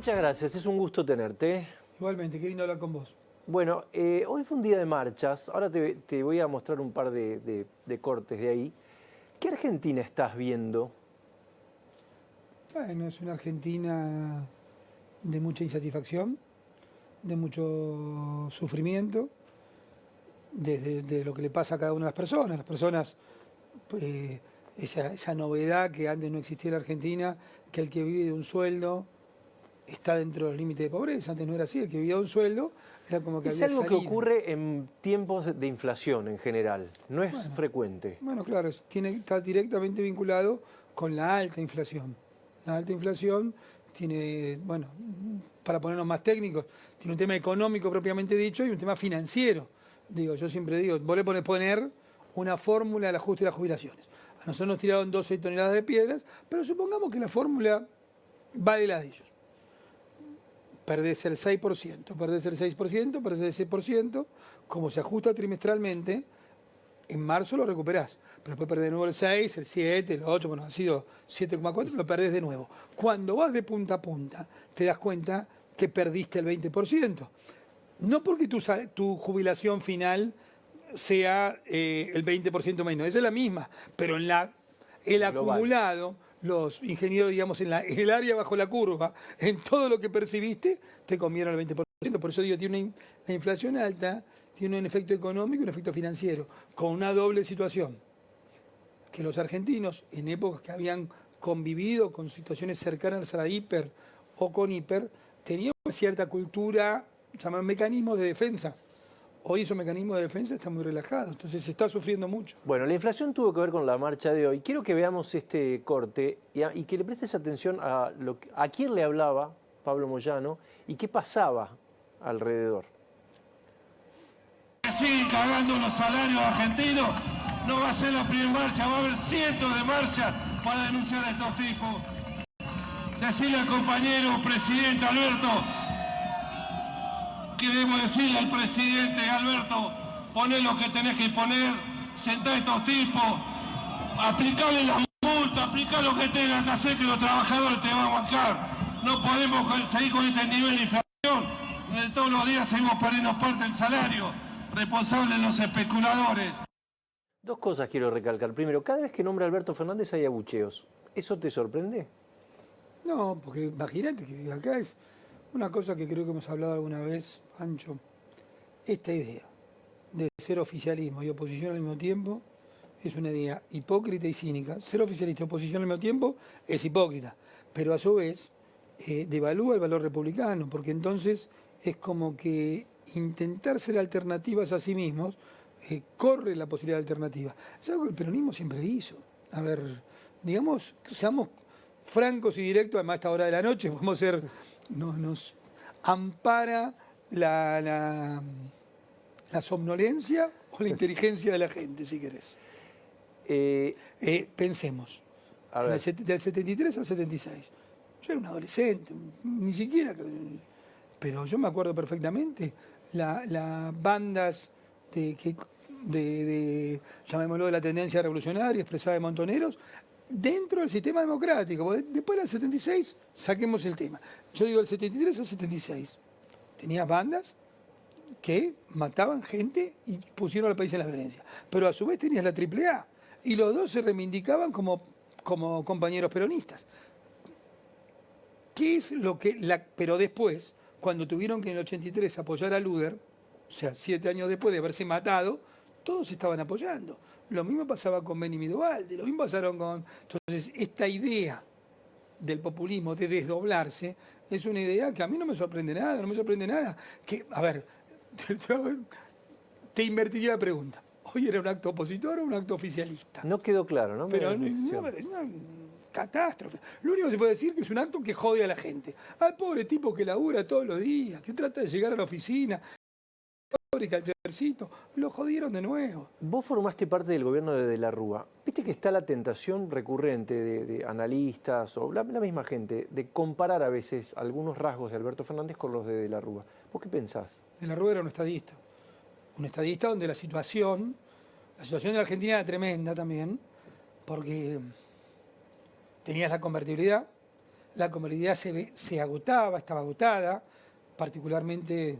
muchas gracias, es un gusto tenerte. Igualmente, qué lindo hablar con vos. Bueno, hoy fue un día de marchas, ahora te voy a mostrar un par de cortes de ahí. ¿Qué Argentina estás viendo? Bueno, es una Argentina de mucha insatisfacción, de mucho sufrimiento, de lo que le pasa a cada una de las personas. Las personas, esa novedad que antes no existía en la Argentina, que el que vive de un sueldo está dentro del límite de pobreza. Antes no era así, el que vivía de un sueldo era como que Es había algo que salida. ocurre en tiempos de inflación en general, no es Bueno, frecuente. Bueno, claro, está directamente vinculado con la alta inflación. La alta inflación tiene, bueno, para ponernos más técnicos, tiene un tema económico propiamente dicho y un tema financiero. Digo, yo siempre digo, vos le podés poner una fórmula al ajuste de las jubilaciones. A nosotros nos tiraron 12 toneladas de piedras, pero supongamos que la fórmula vale la de ellos. Perdés el 6%, perdés el 6%, perdés el 6%, como se ajusta trimestralmente, en marzo lo recuperás, pero después perdés de nuevo el 6, el 7, el 8, bueno, ha sido 7,4, lo perdés de nuevo. Cuando vas de punta a punta, te das cuenta que perdiste el 20%. No porque tu jubilación final sea el 20% menos, esa es la misma, pero en el Global. acumulado, los ingenieros, digamos, en el área bajo la curva, en todo lo que percibiste, te comieron el 20%. Por eso digo, la inflación alta tiene un efecto económico y un efecto financiero, con una doble situación. Que los argentinos, en épocas que habían convivido con situaciones cercanas a la hiper o con hiper, tenían una cierta cultura, llamaban mecanismos de defensa. Hoy esos mecanismos de defensa están muy relajados, entonces se está sufriendo mucho. Bueno, la inflación tuvo que ver con la marcha de hoy. Quiero que veamos este corte y que le prestes atención a quién le hablaba Pablo Moyano y qué pasaba alrededor. Siguen cagando los salarios argentinos, no va a ser la primera marcha, va a haber cientos de marchas para denunciar a estos tipos. Decirle al compañero presidente Alberto, queremos decirle al presidente Alberto, poné lo que tenés que poner, sentá a estos tipos, aplicarle las multas, aplicar lo que tengan que hacer, que los trabajadores te van a bancar. No podemos seguir con este nivel de inflación, todos los días seguimos perdiendo parte del salario, responsables los especuladores. Dos cosas quiero recalcar. Primero, cada vez que nombra Alberto Fernández hay abucheos. ¿Eso te sorprende? No, porque imagínate que acá es una cosa que creo que hemos hablado alguna vez, Pancho, esta idea de ser oficialismo y oposición al mismo tiempo es una idea hipócrita y cínica. Ser oficialista y oposición al mismo tiempo es hipócrita, pero a su vez devalúa el valor republicano, porque entonces es como que intentar ser alternativas a sí mismos corre la posibilidad de alternativa. Es algo que el peronismo siempre hizo. A ver, digamos, seamos francos y directos, además a esta hora de la noche, podemos ser, nos ampara la somnolencia o la inteligencia de la gente, si querés. Pensemos, del 73 al 76. Yo era un adolescente, ni siquiera, pero yo me acuerdo perfectamente las bandas llamémoslo, de la tendencia revolucionaria expresada de Montoneros, dentro del sistema democrático. Después del 76, saquemos el tema. Yo digo del 73 al 76. Tenías bandas que mataban gente y pusieron al país en la violencia. Pero a su vez tenías la AAA. Y los dos se reivindicaban como compañeros peronistas. ¿Qué es lo que pero después, cuando tuvieron que en el 83 apoyar a Luder, o sea, 7 años después de haberse matado, todos estaban apoyando. Lo mismo pasaba con Benny Midovalde, lo mismo pasaron con... Entonces, esta idea del populismo de desdoblarse es una idea que a mí no me sorprende nada, no me sorprende nada. Que, a ver, te invertiría la pregunta. ¿Hoy era un acto opositor o un acto oficialista? No quedó claro, ¿no? Pero no, catástrofe. Lo único que se puede decir es que es un acto que jode a la gente. Al pobre tipo que labura todos los días, que trata de llegar a la oficina, fábrica, el tercercito, lo jodieron de nuevo. Vos formaste parte del gobierno de la Rúa. Viste que está la tentación recurrente de analistas o la misma gente de comparar a veces algunos rasgos de Alberto Fernández con los de la Rúa. ¿Vos qué pensás? De la Rúa era un estadista. Un estadista donde la situación en la Argentina era tremenda también, porque tenías la convertibilidad, la convertibilidad se agotaba, estaba agotada, particularmente,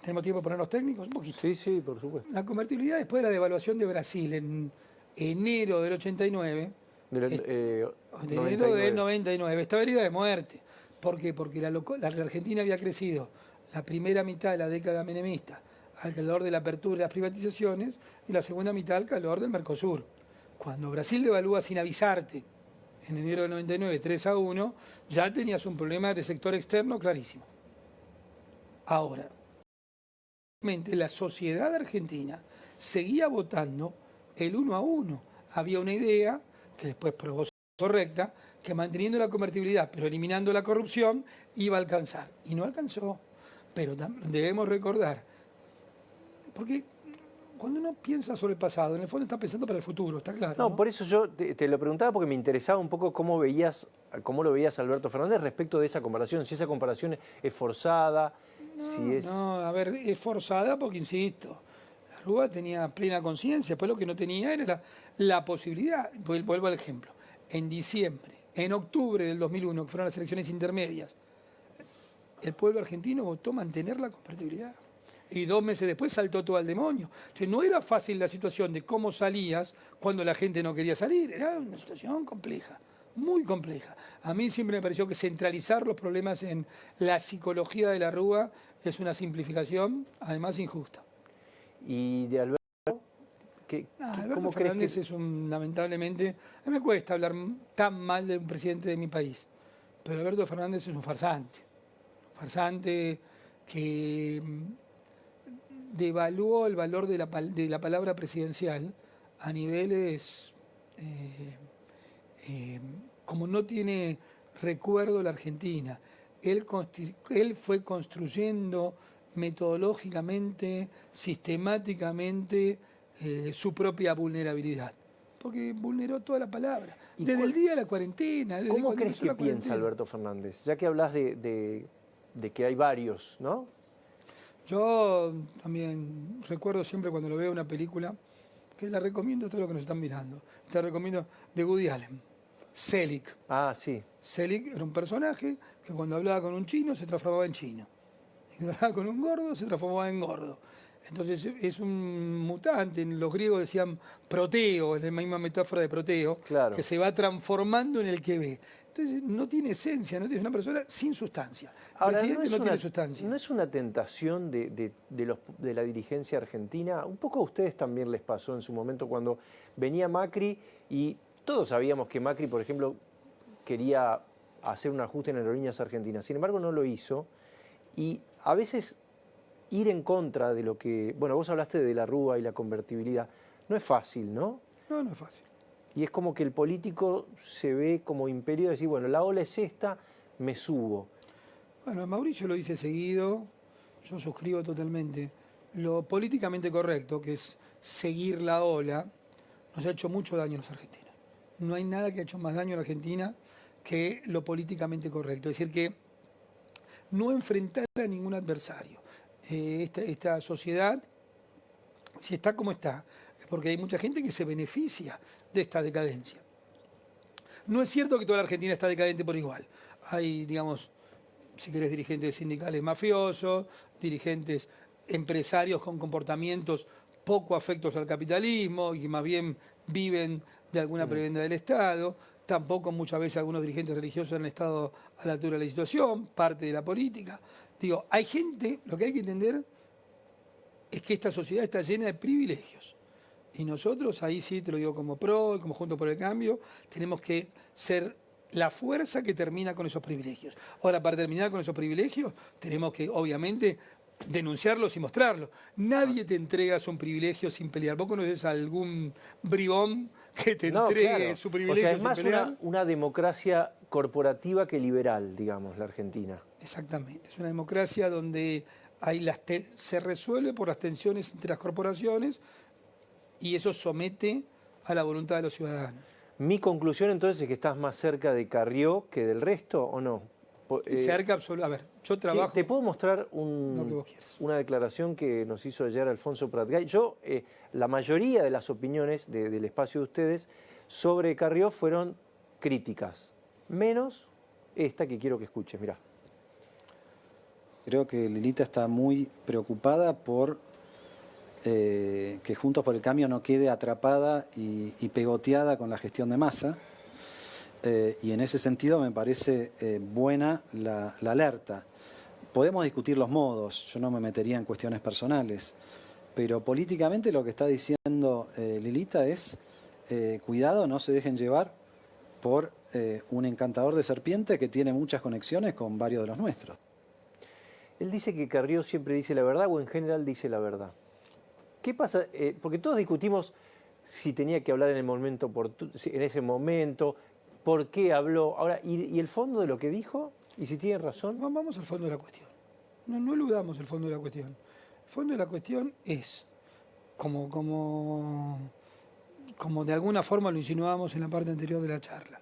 ¿tenemos tiempo para ponernos técnicos? Un poquito. Sí, sí, por supuesto. La convertibilidad después de la devaluación de Brasil en enero del 89, De enero del 99, estaba herida de muerte. ¿Por qué? Porque la Argentina había crecido la primera mitad de la década menemista al calor de la apertura de las privatizaciones y la segunda mitad al calor del Mercosur. Cuando Brasil devalúa sin avisarte en enero del 99 3-1, ya tenías un problema de sector externo clarísimo. Ahora, la sociedad argentina seguía votando el 1-1. Había una idea que después probó ser correcta, que manteniendo la convertibilidad pero eliminando la corrupción iba a alcanzar. Y no alcanzó. Pero debemos recordar, porque cuando uno piensa sobre el pasado, en el fondo está pensando para el futuro, está claro. No, por eso yo te lo preguntaba porque me interesaba un poco cómo lo veías a Alberto Fernández respecto de esa comparación, si esa comparación es forzada, si es... No, a ver, es forzada porque, insisto, la Rúa tenía plena conciencia, después lo que no tenía era la posibilidad. Vuelvo al ejemplo. En diciembre, en octubre del 2001, que fueron las elecciones intermedias, el pueblo argentino votó mantener la convertibilidad. Y 2 meses después saltó todo al demonio. Entonces, no era fácil la situación de cómo salías cuando la gente no quería salir. Era una situación compleja, muy compleja. A mí siempre me pareció que centralizar los problemas en la psicología de la Rúa es una simplificación, además injusta. Y de Alberto, Alberto Fernández es lamentablemente, a mí me cuesta hablar tan mal de un presidente de mi país, pero Alberto Fernández es un farsante que devaluó el valor de la palabra presidencial a niveles como no tiene recuerdo la Argentina. Él fue construyendo metodológicamente, sistemáticamente, su propia vulnerabilidad, porque vulneró toda la palabra. Desde el día de la cuarentena. ¿Cómo crees que piensa Alberto Fernández? Ya que hablas de que hay varios, ¿no? Yo también recuerdo siempre cuando lo veo una película, que la recomiendo a todos los que nos están mirando. Te recomiendo de Woody Allen, Selig. Ah, sí. Selig era un personaje que cuando hablaba con un chino se transformaba en chino. Y cuando hablaba con un gordo se transformaba en gordo. Entonces es un mutante, los griegos decían proteo, es la misma metáfora de proteo, claro, que se va transformando en el que ve. Entonces no tiene esencia, es una persona sin sustancia. El presidente no tiene sustancia. ¿No es una tentación de la dirigencia argentina? Un poco a ustedes también les pasó en su momento cuando venía Macri y todos sabíamos que Macri, por ejemplo, quería hacer un ajuste en Aerolíneas Argentinas. Sin embargo, no lo hizo y a veces ir en contra de lo que... Bueno, vos hablaste de la Rúa y la convertibilidad. No es fácil, ¿no? No, no es fácil. Y es como que el político se ve como imperio de decir, bueno, la ola es esta, me subo. Bueno, Mauricio lo dice seguido, yo suscribo totalmente. Lo políticamente correcto, que es seguir la ola, nos ha hecho mucho daño a los argentinos. No hay nada que ha hecho más daño a la Argentina que lo políticamente correcto. Es decir, que no enfrentar a ningún adversario. Esta sociedad, si está como está, es porque hay mucha gente que se beneficia de esta decadencia. No es cierto que toda la Argentina está decadente por igual. Hay, digamos, si querés, dirigentes sindicales mafiosos, dirigentes empresarios con comportamientos poco afectos al capitalismo y que más bien viven de alguna prebenda del Estado. Tampoco muchas veces algunos dirigentes religiosos han estado a la altura de la situación, parte de la política. Digo, hay gente, lo que hay que entender es que esta sociedad está llena de privilegios. Y nosotros, ahí sí te lo digo como PRO y como Juntos por el Cambio, tenemos que ser la fuerza que termina con esos privilegios. Ahora, para terminar con esos privilegios, tenemos que, obviamente, denunciarlos y mostrarlos. Nadie te entrega un privilegio sin pelear. ¿Vos conoces a algún bribón que te entregue su privilegio sin pelear? O sea, es más una democracia corporativa que liberal, digamos, la Argentina. Exactamente. Es una democracia donde se resuelve por las tensiones entre las corporaciones y eso somete a la voluntad de los ciudadanos. Mi conclusión entonces es que estás más cerca de Carrió que del resto, ¿o no? Cerca absoluto. A ver, yo trabajo... ¿Te puedo mostrar una declaración que nos hizo ayer Alfonso Pratgay? Yo, la mayoría de las opiniones del espacio de ustedes sobre Carrió fueron críticas, menos esta que quiero que escuches, mirá. Creo que Lilita está muy preocupada por que Juntos por el Cambio no quede atrapada y pegoteada con la gestión de Massa. Y en ese sentido me parece buena la alerta. Podemos discutir los modos, yo no me metería en cuestiones personales, pero políticamente lo que está diciendo Lilita es, cuidado, no se dejen llevar por un encantador de serpiente que tiene muchas conexiones con varios de los nuestros. Él dice que Carrió siempre dice la verdad o en general dice la verdad. ¿Qué pasa? Porque todos discutimos si tenía que hablar en el momento en ese momento, por qué habló. Ahora, ¿y el fondo de lo que dijo? ¿Y si tiene razón? Vamos al fondo de la cuestión. No eludamos el fondo de la cuestión. El fondo de la cuestión es, como de alguna forma lo insinuábamos en la parte anterior de la charla,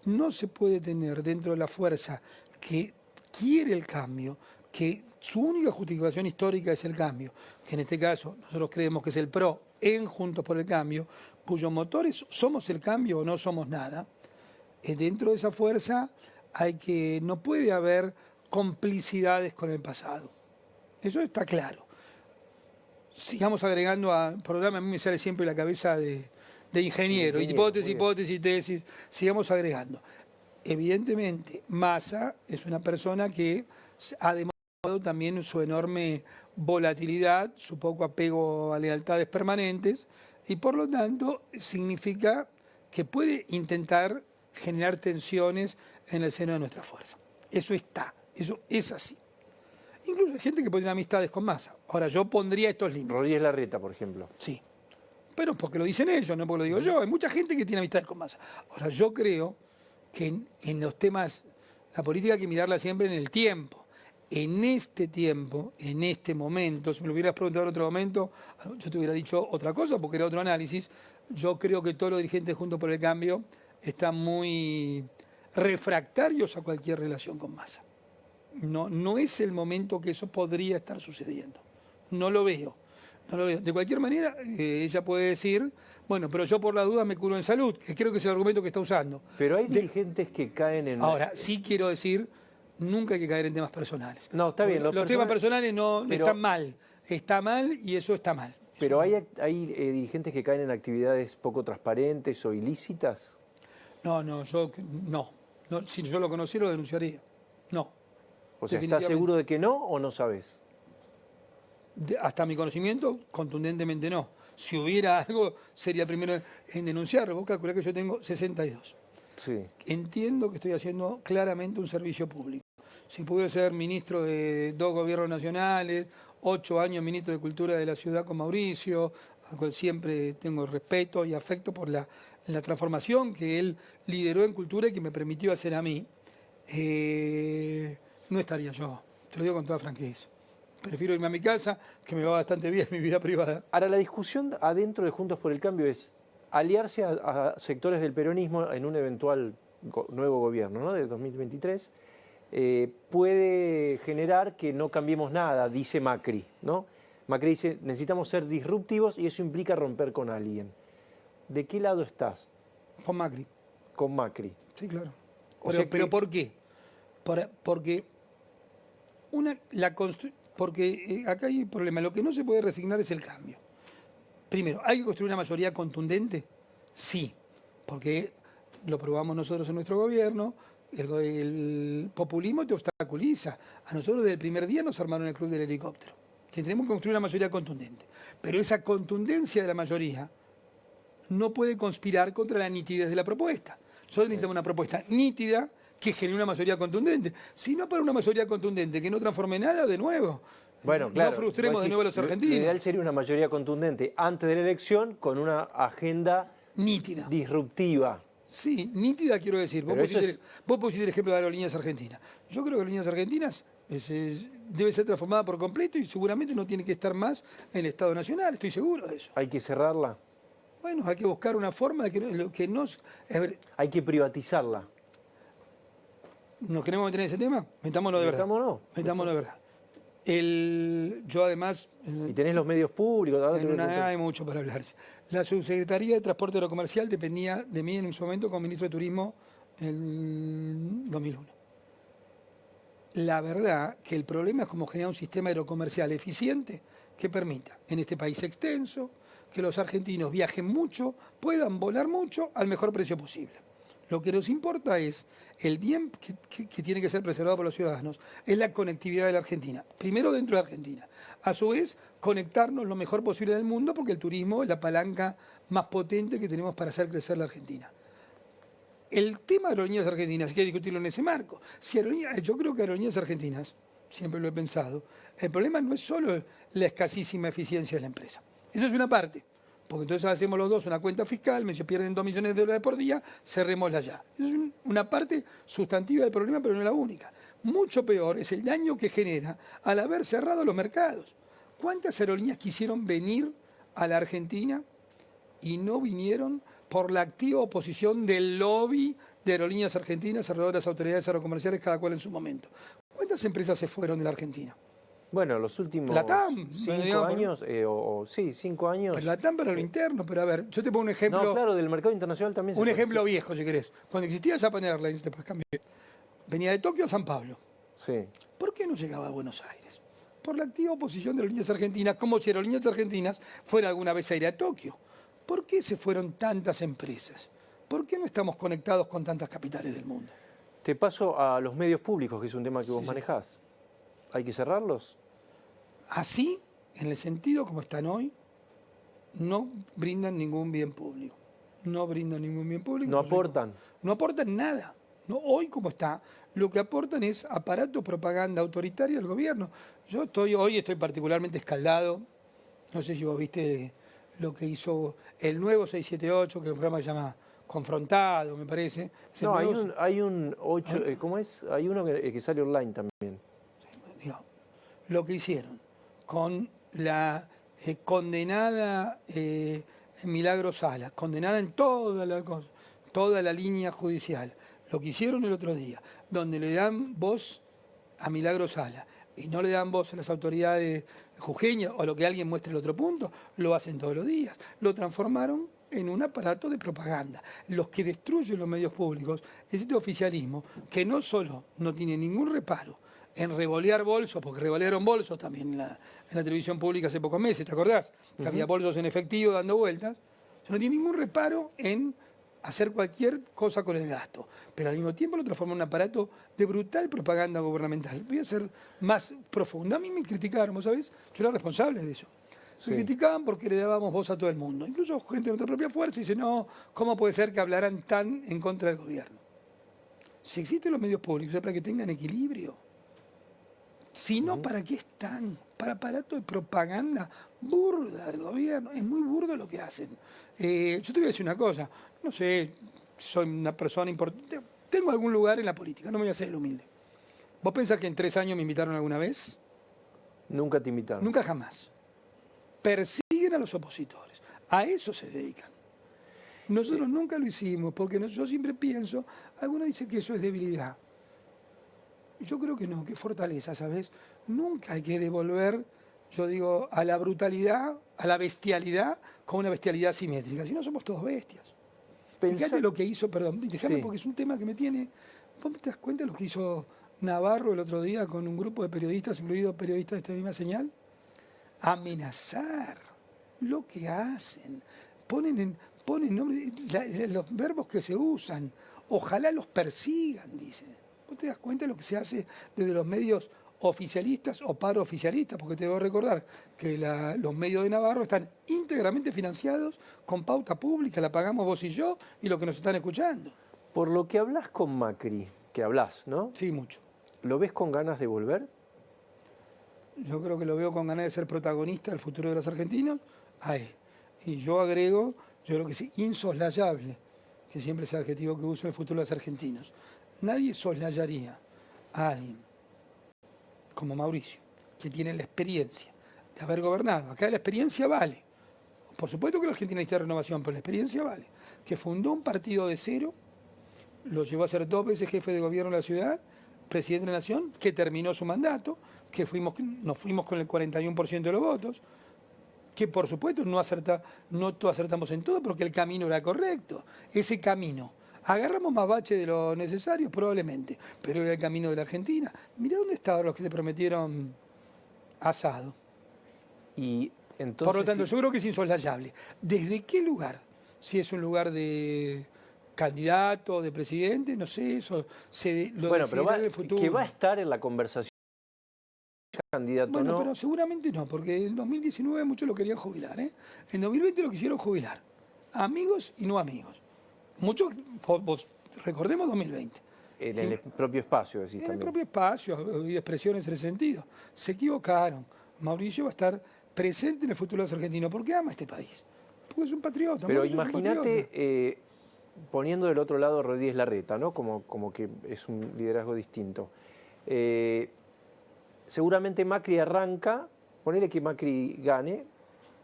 no se puede tener dentro de la fuerza que quiere el cambio, que su única justificación histórica es el cambio, que en este caso nosotros creemos que es el PRO en Juntos por el Cambio, cuyos motores somos el cambio o no somos nada. Dentro de esa fuerza no puede haber complicidades con el pasado. Eso está claro. Sigamos agregando al programa, a mí me sale siempre la cabeza de ingeniero, hipótesis, tesis, sigamos agregando. Evidentemente, Massa es una persona que ha demostrado también su enorme volatilidad, su poco apego a lealtades permanentes, y por lo tanto significa que puede intentar generar tensiones en el seno de nuestra fuerza. Eso es así. Incluso hay gente que puede tener amistades con Massa. Ahora, yo pondría estos límites. Rodríguez Larreta, por ejemplo. Sí. Pero porque lo dicen ellos, no porque lo digo yo. Hay mucha gente que tiene amistades con Massa. Ahora, yo creo que en los temas, la política hay que mirarla siempre en el tiempo. En este tiempo, en este momento, si me lo hubieras preguntado en otro momento, yo te hubiera dicho otra cosa porque era otro análisis. Yo creo que todos los dirigentes Juntos por el Cambio están muy refractarios a cualquier relación con Massa. No es el momento que eso podría estar sucediendo. No lo veo. De cualquier manera, ella puede decir, bueno, pero yo por la duda me curo en salud, que creo que es el argumento que está usando. Pero hay dirigentes que caen en... Ahora, sí quiero decir, nunca hay que caer en temas personales. No, está bien. Los temas personales están mal. Está mal y eso está mal. Pero hay dirigentes que caen en actividades poco transparentes o ilícitas. No. Si yo lo conociera, lo denunciaría. No. O sea, ¿estás seguro de que no o no sabes? Hasta mi conocimiento, contundentemente no. Si hubiera algo, sería el primero en denunciarlo. Vos calculás que yo tengo 62. Sí. Entiendo que estoy haciendo claramente un servicio público. Si pude ser ministro de 2 gobiernos nacionales, 8 años ministro de Cultura de la ciudad con Mauricio, al cual siempre tengo respeto y afecto por la transformación que él lideró en cultura y que me permitió hacer a mí, no estaría yo. Te lo digo con toda franqueza. Prefiero irme a mi casa, que me va bastante bien mi vida privada. Ahora, la discusión adentro de Juntos por el Cambio es aliarse a sectores del peronismo en un eventual nuevo gobierno, ¿no?, de 2023. Puede generar que no cambiemos nada, dice Macri, ¿no? Macri dice, necesitamos ser disruptivos y eso implica romper con alguien. ¿De qué lado estás? Con Macri. Con Macri. Sí, claro. Pero ¿por qué? Porque acá hay un problema. Lo que no se puede resignar es el cambio. Primero, ¿hay que construir una mayoría contundente? Sí, porque lo probamos nosotros en nuestro gobierno. El populismo te obstaculiza. A nosotros desde el primer día nos armaron el club del helicóptero. Si tenemos que construir una mayoría contundente. Pero esa contundencia de la mayoría no puede conspirar contra la nitidez de la propuesta. Solo necesitamos una propuesta nítida que genere una mayoría contundente. Si no, para una mayoría contundente que no transforme nada, de nuevo. Bueno, claro, no frustremos de nuevo a los argentinos. Lo ideal sería una mayoría contundente antes de la elección con una agenda nítida, disruptiva. Sí, nítida quiero decir. Vos pusiste el ejemplo de Aerolíneas Argentinas. Yo creo que Aerolíneas Argentinas debe ser transformada por completo y seguramente no tiene que estar más en el Estado Nacional, estoy seguro de eso. ¿Hay que cerrarla? Bueno, hay que buscar una forma de que no... Hay que privatizarla. ¿Nos queremos meter en ese tema? Metámonos de verdad. Metámonos. Metámonos de verdad. Yo además... Y tenés los medios públicos. Ahora te En voy a una contar. hay mucho para hablar. La Subsecretaría de Transporte Aerocomercial dependía de mí en un momento como ministro de Turismo en el 2001. La verdad que el problema es cómo generar un sistema aerocomercial eficiente que permita, en este país extenso, que los argentinos viajen mucho, puedan volar mucho al mejor precio posible. Lo que nos importa es el bien que tiene que ser preservado por los ciudadanos, es la conectividad de la Argentina. Primero dentro de Argentina. A su vez, conectarnos lo mejor posible del mundo porque el turismo es la palanca más potente que tenemos para hacer crecer la Argentina. El tema de Aerolíneas Argentinas hay que discutirlo en ese marco. Yo creo que Aerolíneas Argentinas, siempre lo he pensado, el problema no es solo la escasísima eficiencia de la empresa. Eso es una parte. Porque entonces hacemos los dos una cuenta fiscal, se pierden 2 millones de dólares por día, cerrémosla ya. Eso es una parte sustantiva del problema, pero no es la única. Mucho peor es el daño que genera al haber cerrado los mercados. ¿Cuántas aerolíneas quisieron venir a la Argentina y no vinieron por la activa oposición del lobby de Aerolíneas Argentinas alrededor de las autoridades aerocomerciales, cada cual en su momento? ¿Cuántas empresas se fueron de la Argentina? Bueno, los últimos Latam, 5 años, sí, 5 años. Pero Latam para lo interno, pero a ver, yo te pongo un ejemplo. No, claro, del mercado internacional también se Un puede ejemplo decir. viejo, si querés. Cuando existía Japan Airlines, después cambié. Venía de Tokio a San Pablo. Sí. ¿Por qué no llegaba a Buenos Aires? Por la activa oposición de Aerolíneas Argentinas, como si Aerolíneas Argentinas fuera alguna vez a ir a Tokio. ¿Por qué se fueron tantas empresas? ¿Por qué no estamos conectados con tantas capitales del mundo? Te paso a los medios públicos, que es un tema que vos manejás. ¿Hay que cerrarlos? Así, en el sentido como están hoy, no brindan ningún bien público. No brindan ningún bien público. No aportan. No aportan nada. No, hoy como está, lo que aportan es aparato propaganda autoritaria del gobierno. Hoy estoy particularmente escaldado. No sé si vos viste lo que hizo el nuevo 678, que es un programa que se llama Confrontado, me parece. No, hay un 8, ¿cómo es? Hay uno que sale online también. Digo, lo que hicieron con la condenada Milagro Sala, condenada en toda la línea judicial, lo que hicieron el otro día, donde le dan voz a Milagro Sala y no le dan voz a las autoridades jujeñas o a lo que alguien muestre el otro punto, lo hacen todos los días. Lo transformaron en un aparato de propaganda. Los que destruyen los medios públicos es este oficialismo que no solo no tiene ningún reparo en revolear bolsos, porque revolearon bolsos también en la televisión pública hace pocos meses, ¿te acordás? Que había bolsos en efectivo dando vueltas. O sea, no tiene ningún reparo en hacer cualquier cosa con el gasto, pero al mismo tiempo lo transforma en un aparato de brutal propaganda gubernamental. Voy a ser más profundo. A mí me criticaron, ¿sabes? Yo era responsable de eso. Se criticaban porque le dábamos voz a todo el mundo. Incluso gente de nuestra propia fuerza dice, no, ¿cómo puede ser que hablaran tan en contra del gobierno? Si existen los medios públicos es para que tengan equilibrio. Si no, ¿para qué están? Para aparato de propaganda burda del gobierno. Es muy burdo lo que hacen. Yo te voy a decir una cosa. No sé, soy una persona importante. Tengo algún lugar en la política, no me voy a hacer el humilde. ¿Vos pensás que en 3 años me invitaron alguna vez? Nunca te invitaron. Nunca jamás. Persiguen a los opositores. A eso se dedican. Nosotros nunca lo hicimos, porque yo siempre pienso, algunos dicen que eso es debilidad. Yo creo que no, que fortaleza, ¿sabes? Nunca hay que devolver, yo digo, a la brutalidad, a la bestialidad, con una bestialidad simétrica. Si no, somos todos bestias. Fíjate lo que hizo, perdón, déjame porque es un tema que me tiene... ¿Vos te das cuenta de lo que hizo Navarro el otro día con un grupo de periodistas, incluidos periodistas de esta misma señal? Amenazar lo que hacen. Ponen nombre, los verbos que se usan. Ojalá los persigan, dicen. ¿Vos te das cuenta de lo que se hace desde los medios oficialistas o paraoficialistas? Porque te debo recordar que los medios de Navarro están íntegramente financiados con pauta pública, la pagamos vos y yo y los que nos están escuchando. Por lo que hablas con Macri, que hablas, ¿no? Sí, mucho. ¿Lo ves con ganas de volver? Yo creo que lo veo con ganas de ser protagonista del futuro de los argentinos a él. Y yo agrego, yo creo que es insoslayable, que siempre es el adjetivo que uso en el futuro de los argentinos. Nadie soslayaría a alguien como Mauricio, que tiene la experiencia de haber gobernado. Acá la experiencia vale. Por supuesto que la Argentina necesita renovación, pero la experiencia vale. Que fundó un partido de cero, lo llevó a ser 2 veces jefe de gobierno de la ciudad, presidente de la Nación, que terminó su mandato, que nos fuimos con el 41% de los votos, que por supuesto no todos acertamos en todo porque el camino era correcto. Ese camino, agarramos más bache de lo necesario probablemente, pero era el camino de la Argentina. Mirá dónde estaban los que te prometieron asado. Y entonces, por lo tanto, yo creo que es insoslayable. ¿Desde qué lugar? Si es un lugar de candidato, de presidente, no sé, eso lo bueno, pero en el futuro. que va a estar en la conversación candidato, bueno, ¿no? pero seguramente no, porque en 2019 muchos lo querían jubilar, ¿eh? En 2020 lo quisieron jubilar. Amigos y no amigos. Muchos, recordemos 2020. En el propio espacio, decís En también. el propio espacio, había expresiones en ese sentido. Se equivocaron. Mauricio va a estar presente en el futuro de los argentinos porque ama este país. Porque es un patriota. Pero Mauricio es un imagínate, patriota. poniendo del otro lado a Rodríguez Larreta, ¿no? Como que es un liderazgo distinto. Seguramente Macri arranca, ponele que Macri gane,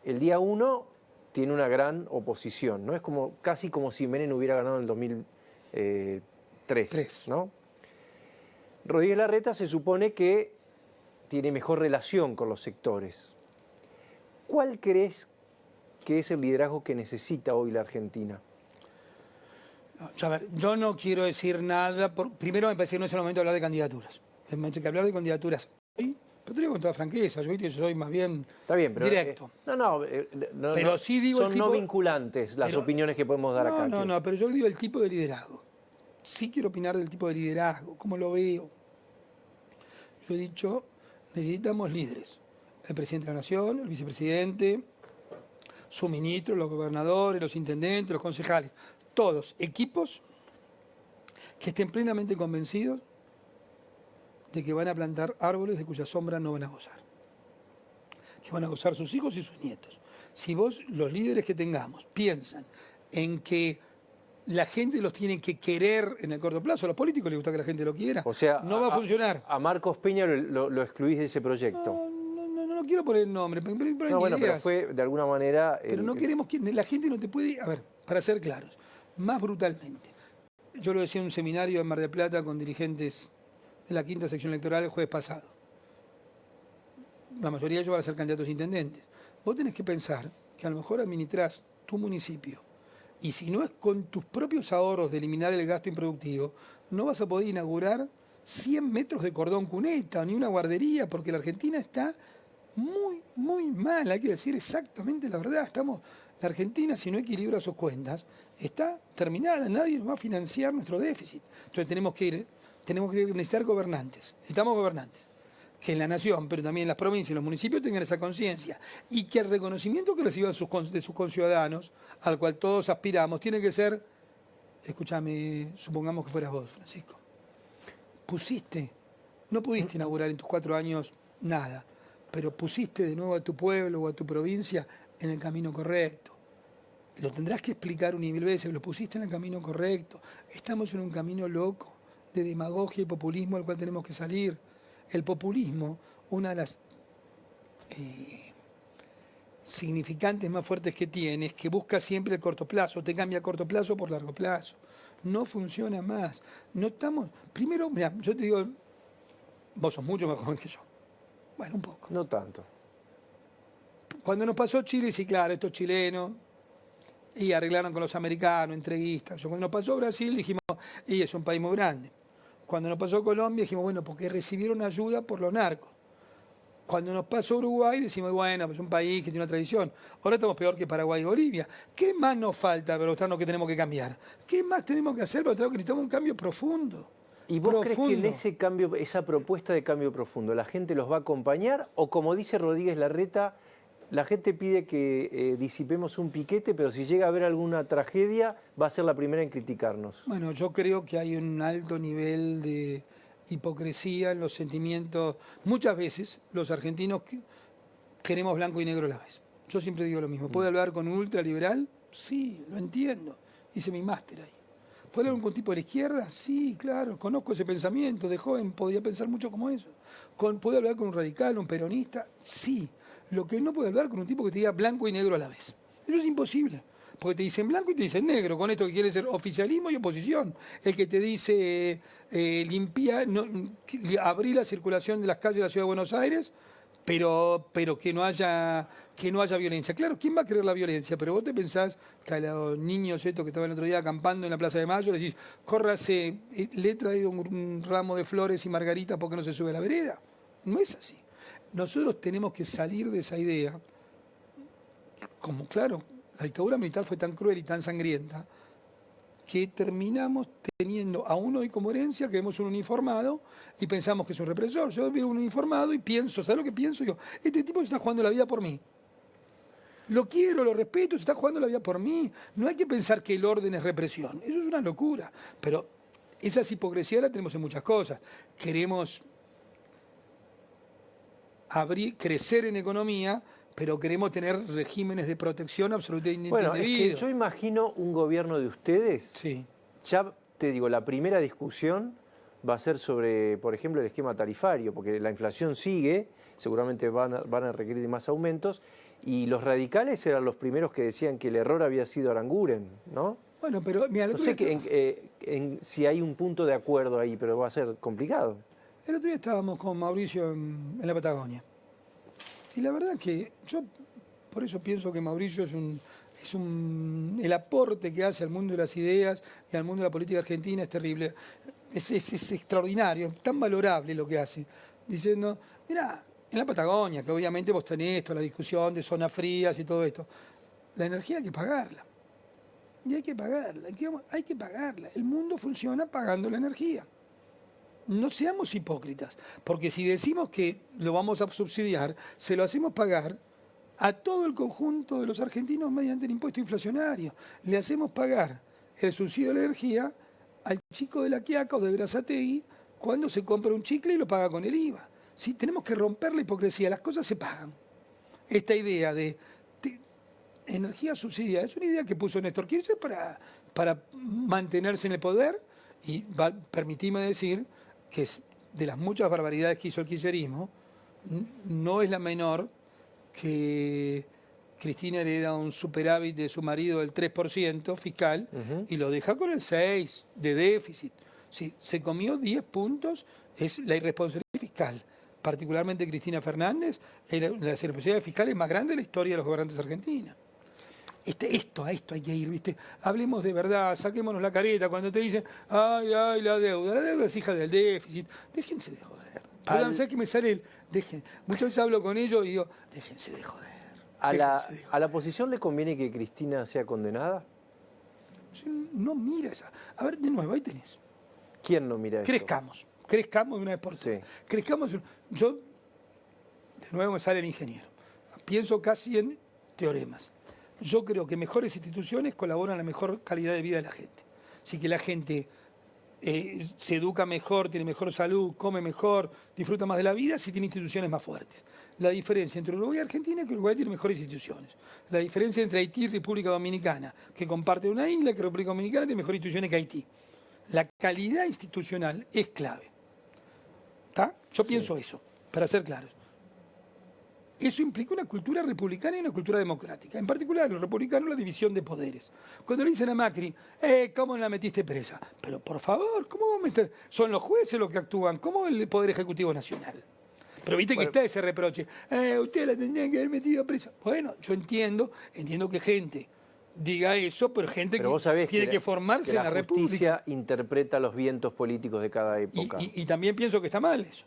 el día 1 tiene una gran oposición, ¿no? Es casi como si Menem hubiera ganado en el 2003, ¿no? Rodríguez Larreta se supone que tiene mejor relación con los sectores. ¿Cuál crees que es el liderazgo que necesita hoy la Argentina? A ver, yo no quiero decir nada. Primero me parece que no es el momento de hablar de candidaturas. Me parece que hablar de candidaturas hoy, pero te digo con toda franqueza, yo soy más bien, está bien, pero, directo. Pero sí digo son no vinculantes las opiniones que podemos dar acá. No, pero yo digo el tipo de liderazgo. Sí quiero opinar del tipo de liderazgo, cómo lo veo. Yo he dicho, necesitamos líderes. El presidente de la Nación, el vicepresidente, su ministro, los gobernadores, los intendentes, los concejales. Todos equipos que estén plenamente convencidos de que van a plantar árboles de cuya sombra no van a gozar. Que van a gozar sus hijos y sus nietos. Si vos, los líderes que tengamos, piensan en que la gente los tiene que querer en el corto plazo, a los políticos les gusta que la gente lo quiera, o sea, no va a funcionar. A Marcos Peña lo excluís de ese proyecto. No quiero poner el nombre, pero pero fue de alguna manera... Pero no queremos que... La gente no te puede... A ver, para ser claros, más brutalmente. Yo lo decía en un seminario en Mar del Plata con dirigentes de la quinta sección electoral el jueves pasado. La mayoría de ellos van a ser candidatos a intendentes. Vos tenés que pensar que a lo mejor administrás tu municipio y si no es con tus propios ahorros de eliminar el gasto improductivo, no vas a poder inaugurar 100 metros de cordón cuneta ni una guardería porque la Argentina está muy, muy mal. Hay que decir exactamente la verdad. La Argentina, si no equilibra sus cuentas, está terminada. Nadie nos va a financiar nuestro déficit. Entonces tenemos que necesitar gobernantes. Necesitamos gobernantes. Que en la nación, pero también en las provincias y los municipios tengan esa conciencia. Y que el reconocimiento que reciban de sus conciudadanos, al cual todos aspiramos, tiene que ser, escúchame, supongamos que fueras vos, Francisco. No pudiste inaugurar en tus 4 años nada, pero pusiste de nuevo a tu pueblo o a tu provincia en el camino correcto. Lo tendrás que explicar un y mil veces, lo pusiste en el camino correcto. Estamos en un camino loco de demagogia y populismo al cual tenemos que salir. El populismo, una de las significantes más fuertes que tiene, es que busca siempre el corto plazo, te cambia corto plazo por largo plazo. No funciona más. No estamos... Primero, mira, yo te digo, vos sos mucho más joven que yo. Bueno, un poco. No tanto. Cuando nos pasó Chile, sí, claro, estos chilenos, y arreglaron con los americanos, entreguistas. Cuando nos pasó Brasil, dijimos, y es un país muy grande. Cuando nos pasó Colombia, dijimos, bueno, porque recibieron ayuda por los narcos. Cuando nos pasó Uruguay, decimos, bueno, pues es un país que tiene una tradición. Ahora estamos peor que Paraguay y Bolivia. ¿Qué más nos falta para mostrarnos que tenemos que cambiar? ¿Qué más tenemos que hacer para mostrar que necesitamos un cambio profundo? ¿Y vos crees que en ese cambio, esa propuesta de cambio profundo, la gente los va a acompañar? O como dice Rodríguez Larreta, la gente pide que disipemos un piquete, pero si llega a haber alguna tragedia, va a ser la primera en criticarnos. Bueno, yo creo que hay un alto nivel de hipocresía en los sentimientos. Muchas veces los argentinos queremos blanco y negro a la vez. Yo siempre digo lo mismo. ¿Puedo hablar con un ultraliberal? Sí, lo entiendo. Hice mi máster ahí. ¿Puedo hablar con un tipo de la izquierda? Sí, claro, conozco ese pensamiento. De joven podía pensar mucho como eso. ¿Puedo hablar con un radical, un peronista? Sí. Lo que no puedo hablar con un tipo que te diga blanco y negro a la vez. Eso es imposible. porque te dicen blanco y te dicen negro, con esto que quiere ser oficialismo y oposición. El que te dice abrir la circulación de las calles de la Ciudad de Buenos Aires, pero que no haya violencia. Claro, ¿quién va a querer la violencia? Pero vos te pensás que a los niños estos que estaban el otro día acampando en la Plaza de Mayo, le decís, córrase, le he traído un ramo de flores y margaritas porque no se sube a la vereda. No es así. Nosotros tenemos que salir de esa idea. Como claro, la dictadura militar fue tan cruel y tan sangrienta que terminamos teniendo aún hoy como herencia que vemos un uniformado y pensamos que es un represor. Yo veo un uniformado y pienso, ¿sabes lo que pienso yo? Este tipo se está jugando la vida por mí. Lo quiero, lo respeto, se está jugando la vida por mí. No hay que pensar que el orden es represión. Eso es una locura. Pero esa hipocresía la tenemos en muchas cosas. Queremos crecer en economía, pero queremos tener regímenes de protección absolutamente Bueno, es indebidos. que yo imagino un gobierno de ustedes. Sí. Ya te digo, la primera discusión va a ser sobre, por ejemplo, el esquema tarifario, porque la inflación sigue, seguramente van a requerir más aumentos, y los radicales eran los primeros que decían que el error había sido Aranguren, ¿no? Bueno, pero mira, No sé si hay un punto de acuerdo ahí, pero va a ser complicado. el otro día estábamos con Mauricio en la Patagonia. Y la verdad que yo por eso pienso que Mauricio el aporte que hace al mundo de las ideas y al mundo de la política argentina es terrible. Es extraordinario, es tan valorable lo que hace. Diciendo, mira, en la Patagonia, que obviamente vos tenés toda la discusión de zonas frías y todo esto, la energía hay que pagarla. Y hay que pagarla, hay que pagarla. El mundo funciona pagando la energía. No seamos hipócritas, porque si decimos que lo vamos a subsidiar, se lo hacemos pagar a todo el conjunto de los argentinos mediante el impuesto inflacionario. Le hacemos pagar el subsidio de la energía al chico de La Quiaca o de Berazategui cuando se compra un chicle y lo paga con el IVA. ¿Sí? Tenemos que romper la hipocresía, las cosas se pagan. Esta idea de energía subsidiada es una idea que puso Néstor Kirchner para mantenerse en el poder y permitime decir que es de las muchas barbaridades que hizo el kirchnerismo, no es la menor que Cristina hereda un superávit de su marido del 3% fiscal y lo deja con el 6% de déficit. Sí, se comió 10 puntos, es la irresponsabilidad fiscal. Particularmente Cristina Fernández, era la irresponsabilidad fiscal más grande de la historia de los gobernantes argentinos. A esto hay que ir, ¿viste? Hablemos de verdad, saquémonos la careta cuando te dicen, ay, la deuda es hija del déficit. Déjense de joder. Perdón, ¿sabes qué me sale? Muchas veces hablo con ellos y digo, déjense de joder. ¿A la oposición le conviene que Cristina sea condenada? No mira esa. A ver, de nuevo, ahí tenés. ¿Quién no mira eso? Crezcamos de una vez por todas. Sí. Crezcamos. Yo, de nuevo me sale el ingeniero. Pienso casi en teoremas. Yo creo que mejores instituciones colaboran a la mejor calidad de vida de la gente. Así que la gente se educa mejor, tiene mejor salud, come mejor, disfruta más de la vida si tiene instituciones más fuertes. La diferencia entre Uruguay y Argentina es que Uruguay tiene mejores instituciones. La diferencia entre Haití y República Dominicana, que comparte una isla, que República Dominicana tiene mejores instituciones que Haití. La calidad institucional es clave. ¿Está? Yo pienso eso, para ser claros. Eso implica una cultura republicana y una cultura democrática. En particular, los republicanos, la división de poderes. Cuando le dicen a Macri, ¿cómo la metiste presa? Pero por favor, ¿cómo vamos a meter? Son los jueces los que actúan, ¿cómo el Poder Ejecutivo Nacional? Pero viste que está ese reproche. Usted la tendrían que haber metido presa. Bueno, yo entiendo que gente diga eso, pero gente que tiene que formarse en la República. La justicia interpreta los vientos políticos de cada época. Y también pienso que está mal eso.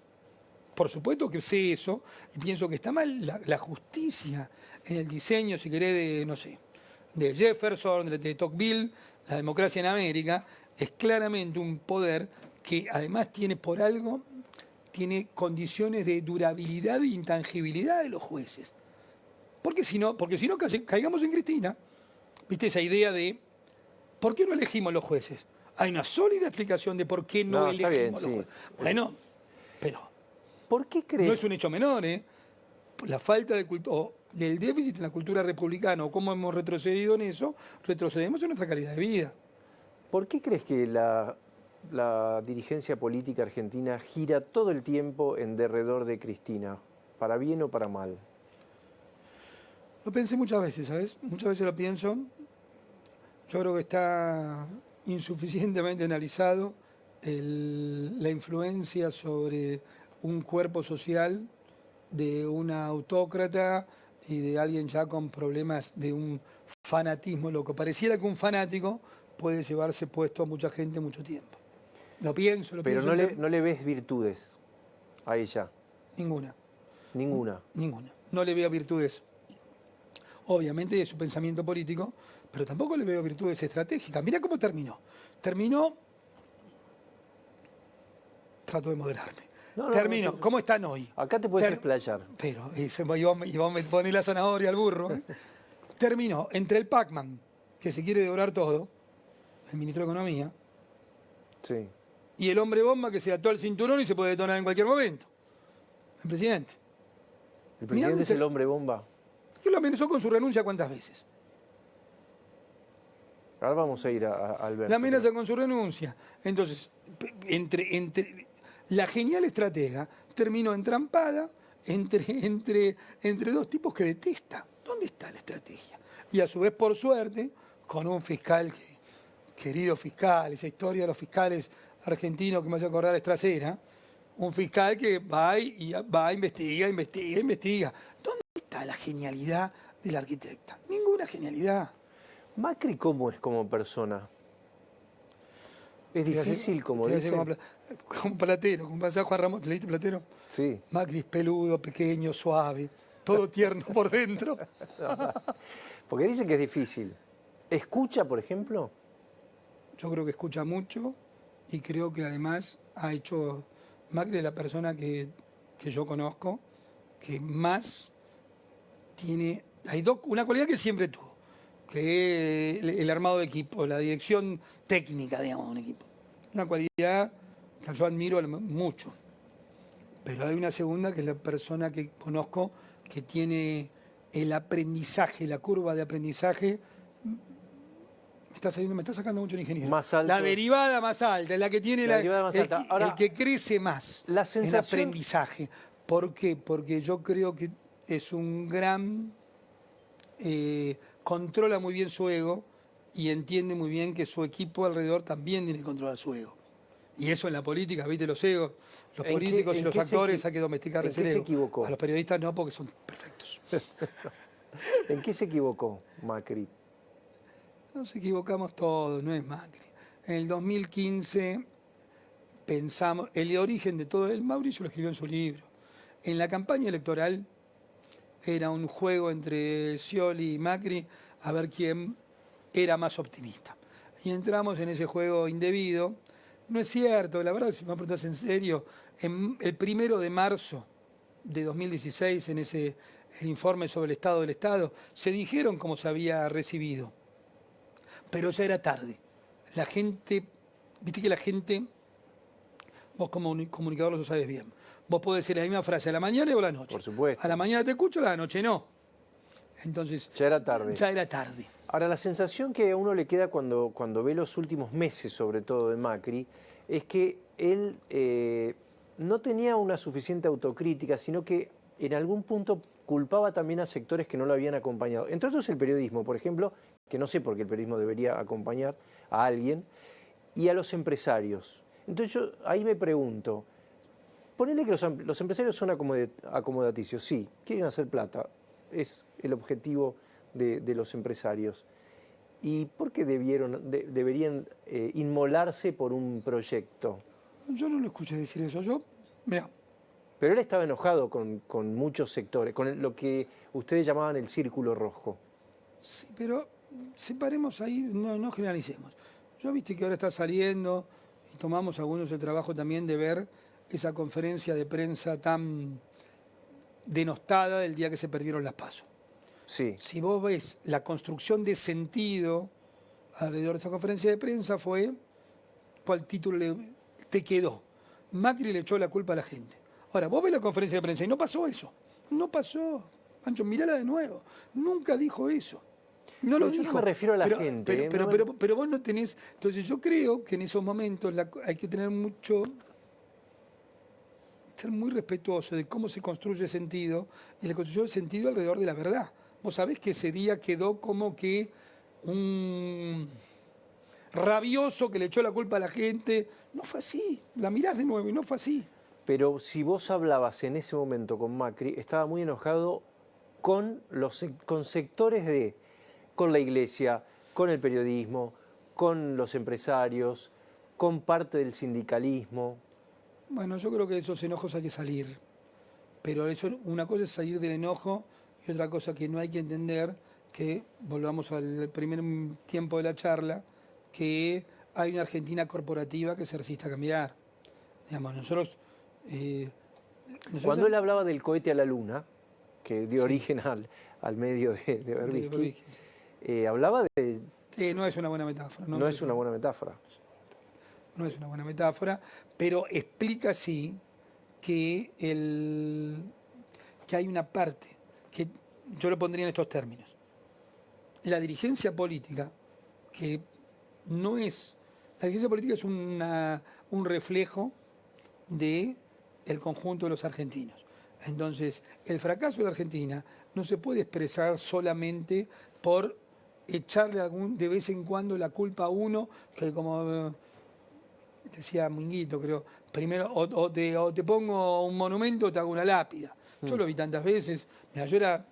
Por supuesto que sé eso, y pienso que está mal la justicia en el diseño, si querés, de Jefferson, de Tocqueville, la democracia en América, es claramente un poder que además tiene condiciones de durabilidad e intangibilidad de los jueces. Porque si no caigamos en Cristina, ¿viste esa idea de por qué no elegimos los jueces? Hay una sólida explicación de por qué no elegimos los jueces. Bueno, pero ¿por qué crees? No es un hecho menor, La falta del déficit en la cultura republicana, o cómo hemos retrocedido en eso, retrocedemos en nuestra calidad de vida. ¿Por qué crees que la dirigencia política argentina gira todo el tiempo en derredor de Cristina? ¿Para bien o para mal? Lo pensé muchas veces, ¿sabes? Muchas veces lo pienso. Yo creo que está insuficientemente analizado la influencia sobre un cuerpo social de una autócrata y de alguien ya con problemas de un fanatismo loco. Pareciera que un fanático puede llevarse puesto a mucha gente mucho tiempo. Lo pienso. Pero no le ves virtudes a ella. Ninguna. Ninguna. Ninguna. No le veo virtudes, obviamente, de su pensamiento político, pero tampoco le veo virtudes estratégicas. Mira cómo terminó. Trato de moderarme. Terminó. ¿Cómo están hoy? Acá te puedes explayar. Pero, y vos me ponés la zanahoria al burro. Terminó entre el Pacman, que se quiere devorar todo, el ministro de Economía, sí, y el hombre bomba que se ató al cinturón y se puede detonar en cualquier momento. El presidente. ¿El presidente es el hombre bomba? Que lo amenazó con su renuncia cuántas veces. Ahora vamos a ir a Alberto. La amenaza con su renuncia. Entonces, entre la genial estratega terminó entrampada entre dos tipos que detesta. ¿Dónde está la estrategia? Y a su vez, por suerte, con un fiscal querido fiscal, esa historia de los fiscales argentinos que me hace acordar es trasera, un fiscal que va, investiga. ¿Dónde está la genialidad de la arquitecta? Ninguna genialidad. ¿Macri cómo es como persona? ¿Es difícil, como dice? Como Platero, como pasaba Juan Ramón, ¿te leíste Platero? Sí. Macri es peludo, pequeño, suave, todo tierno por dentro. Porque dicen que es difícil. ¿Escucha, por ejemplo? Yo creo que escucha mucho y creo que además ha hecho... Macri es la persona que yo conozco que más tiene... Hay una cualidad que siempre tuvo, que es el armado de equipo, la dirección técnica, digamos, de un equipo. Una cualidad que yo admiro mucho. Pero hay una segunda, que es la persona que conozco que tiene el aprendizaje, la curva de aprendizaje. Me está sacando mucho el ingeniero. Más alto. La derivada más alta, la que tiene el que crece más la sensación... en aprendizaje. ¿Por qué? Porque yo creo que es un gran... controla muy bien su ego y entiende muy bien que su equipo alrededor también tiene que controlar su ego. Y eso en la política, ¿viste? Los egos, los políticos y los actores hay que domesticar ese ego. ¿En qué se equivocó? A los periodistas no, porque son perfectos. ¿En qué se equivocó Macri? Nos equivocamos todos, no es Macri. En el 2015 pensamos, el origen de todo, el Mauricio lo escribió en su libro. En la campaña electoral era un juego entre Scioli y Macri a ver quién era más optimista. Y entramos en ese juego indebido. No es cierto, la verdad, si me preguntas en serio, el 1 de marzo de 2016, en el informe sobre el estado del Estado, se dijeron cómo se había recibido. Pero ya era tarde. La gente, viste que la gente, vos como comunicador lo sabes bien, vos podés decir la misma frase a la mañana o a la noche. Por supuesto. A la mañana te escucho, a la noche no. Entonces, ya era tarde. Ya era tarde. Ahora, la sensación que a uno le queda cuando ve los últimos meses, sobre todo de Macri, es que él no tenía una suficiente autocrítica, sino que en algún punto culpaba también a sectores que no lo habían acompañado. Entre otros el periodismo, por ejemplo, que no sé por qué el periodismo debería acompañar a alguien, y a los empresarios. Entonces yo ahí me pregunto, ponele que los empresarios son acomodaticios, sí, quieren hacer plata, es el objetivo de los empresarios. ¿Y por qué deberían inmolarse por un proyecto? Yo no lo escuché decir eso. Mira. Pero él estaba enojado con muchos sectores, con lo que ustedes llamaban el círculo rojo. Sí, pero separemos ahí, no generalicemos. Yo viste que ahora está saliendo y tomamos algunos el trabajo también de ver esa conferencia de prensa tan denostada del día que se perdieron las PASO. Sí. Si vos ves la construcción de sentido alrededor de esa conferencia de prensa fue cuál título te quedó. Macri le echó la culpa a la gente. Ahora, vos ves la conferencia de prensa y no pasó eso. No pasó. Ancho, mirala de nuevo. Nunca dijo eso. No lo dijo. Yo no me refiero a la gente. Pero vos no tenés... Entonces yo creo que en esos momentos hay que tener ser muy respetuoso de cómo se construye sentido y la construcción de sentido alrededor de la verdad. Vos sabés que ese día quedó como que un rabioso que le echó la culpa a la gente. No fue así. La mirás de nuevo y no fue así. Pero si vos hablabas en ese momento con Macri, estaba muy enojado con con sectores con la iglesia, con el periodismo, con los empresarios, con parte del sindicalismo. Bueno, yo creo que de esos enojos hay que salir. Pero eso, una cosa es salir del enojo y otra cosa que no hay que entender, que volvamos al primer tiempo de la charla, que hay una Argentina corporativa que se resiste a cambiar. Digamos, nosotros Cuando él hablaba del cohete a la luna, que dio origen al medio de Berbisky, hablaba de... no es una buena metáfora. No es una buena metáfora. No es una buena metáfora, pero explica sí que hay una parte, que yo lo pondría en estos términos. La dirigencia política, que no es... La dirigencia política es un reflejo del conjunto de los argentinos. Entonces, el fracaso de la Argentina no se puede expresar solamente por echarle de vez en cuando la culpa a uno, que como decía Minguito, creo, primero o te pongo un monumento o te hago una lápida. Yo lo vi tantas veces. Mira, yo era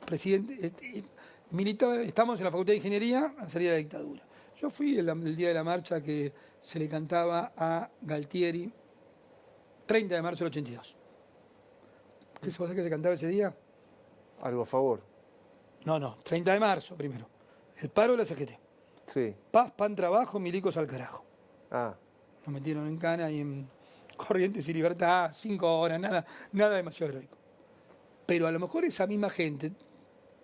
presidente, militaba, estamos en la Facultad de Ingeniería a salir de la dictadura. Yo fui el día de la marcha que se le cantaba a Galtieri, 30 de marzo del 82. ¿Qué se pasa que se cantaba ese día? Algo a favor. No, 30 de marzo primero. El paro de la CGT. Sí. Paz, pan, trabajo, milicos al carajo. Ah. Nos metieron en cana y en Corrientes y Libertad, 5 horas, nada demasiado heroico. Pero a lo mejor esa misma gente,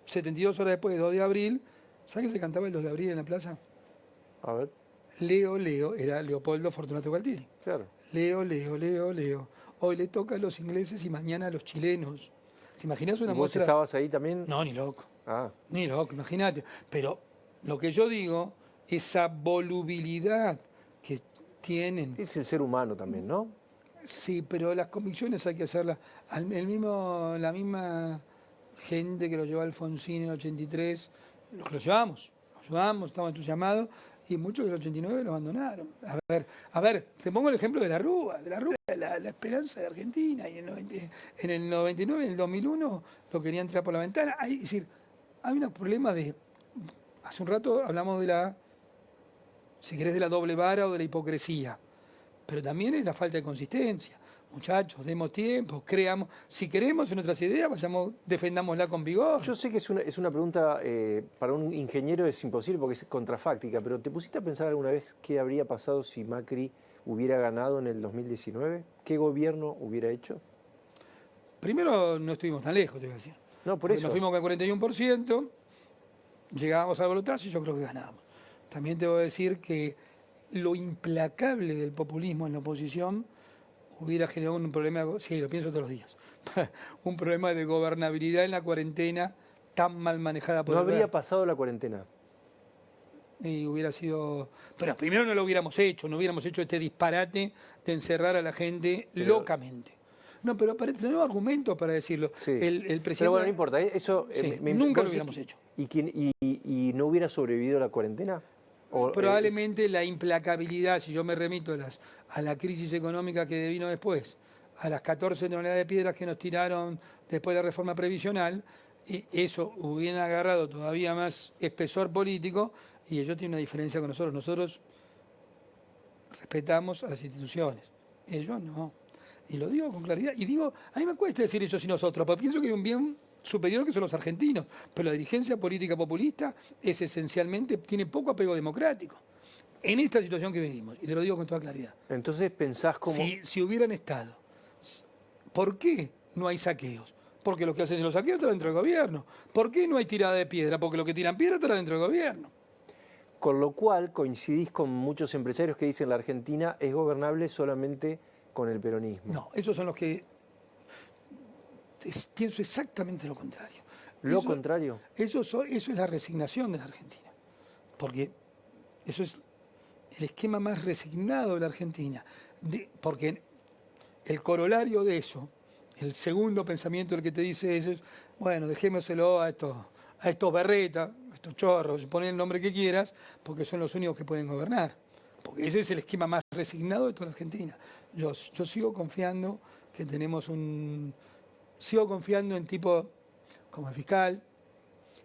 72 horas después, 2 de abril, ¿sabes qué se cantaba el 2 de abril en la plaza? A ver. Leo, era Leopoldo Fortunato Galtieri. Claro. Leo. Hoy le toca a los ingleses y mañana a los chilenos. ¿Te imaginas una ¿Vos muestra? estabas ahí también? No, ni loco. Ah. Ni loco, imagínate. Pero lo que yo digo, esa volubilidad que tienen. Es el ser humano también, ¿no? Sí, pero las convicciones hay que hacerlas. La misma gente que lo llevó Alfonsín en el 83, lo llevamos, estamos entusiasmados, y muchos del 89 lo abandonaron. A ver, te pongo el ejemplo de la Rúa, la esperanza de Argentina, y en el 99, en el 2001, lo querían tirar por la ventana. Es decir, hay un problema de... Hace un rato hablamos si querés, de la doble vara o de la hipocresía, pero también es la falta de consistencia. Muchachos, demos tiempo, creamos. Si queremos en nuestras ideas, defendámosla con vigor. Yo sé que es una pregunta, para un ingeniero es imposible porque es contrafáctica, pero ¿te pusiste a pensar alguna vez qué habría pasado si Macri hubiera ganado en el 2019? ¿Qué gobierno hubiera hecho? Primero, no estuvimos tan lejos, te voy a decir. No, por Porque eso. nos fuimos con el 41%, llegábamos al balotaje y yo creo que ganábamos. También te voy a decir que lo implacable del populismo en la oposición hubiera generado un problema, sí, lo pienso todos los días, un problema de gobernabilidad en la cuarentena tan mal manejada por No el habría Alberto. pasado la cuarentena. Y hubiera sido... Pero primero no lo hubiéramos hecho, no hubiéramos hecho este disparate de encerrar a la gente locamente. No, pero tenemos argumentos para decirlo. Sí. El presidente... Pero bueno, no importa, eso... Sí, nunca lo hubiéramos hecho. ¿Y no hubiera sobrevivido la cuarentena? Probablemente la implacabilidad, si yo me remito a la crisis económica que vino después, a las 14 toneladas de piedras que nos tiraron después de la reforma previsional, eso hubiera agarrado todavía más espesor político, y ellos tienen una diferencia con nosotros. Nosotros respetamos a las instituciones, ellos no. Y lo digo con claridad. Y digo, a mí me cuesta decir eso y nosotros, porque pienso que hay un bien superior que son los argentinos, pero la dirigencia política populista es esencialmente, tiene poco apego democrático. En esta situación que vivimos, y te lo digo con toda claridad. Entonces pensás como... Si hubieran estado, ¿por qué no hay saqueos? Porque lo que hacen los saqueos está dentro del gobierno. ¿Por qué no hay tirada de piedra? Porque lo que tiran piedra está dentro del gobierno. Con lo cual coincidís con muchos empresarios que dicen la Argentina es gobernable solamente con el peronismo. No, esos son los que... pienso exactamente lo contrario. ¿Lo contrario? Eso es la resignación de la Argentina. Porque eso es el esquema más resignado de la Argentina. Porque el corolario de eso, el segundo pensamiento del que te dice eso es, bueno, dejémoselo a a estos berretas, a estos chorros, ponen el nombre que quieras, porque son los únicos que pueden gobernar. Porque ese es el esquema más resignado de toda la Argentina. Yo sigo confiando que tenemos sigo confiando en tipo como el fiscal,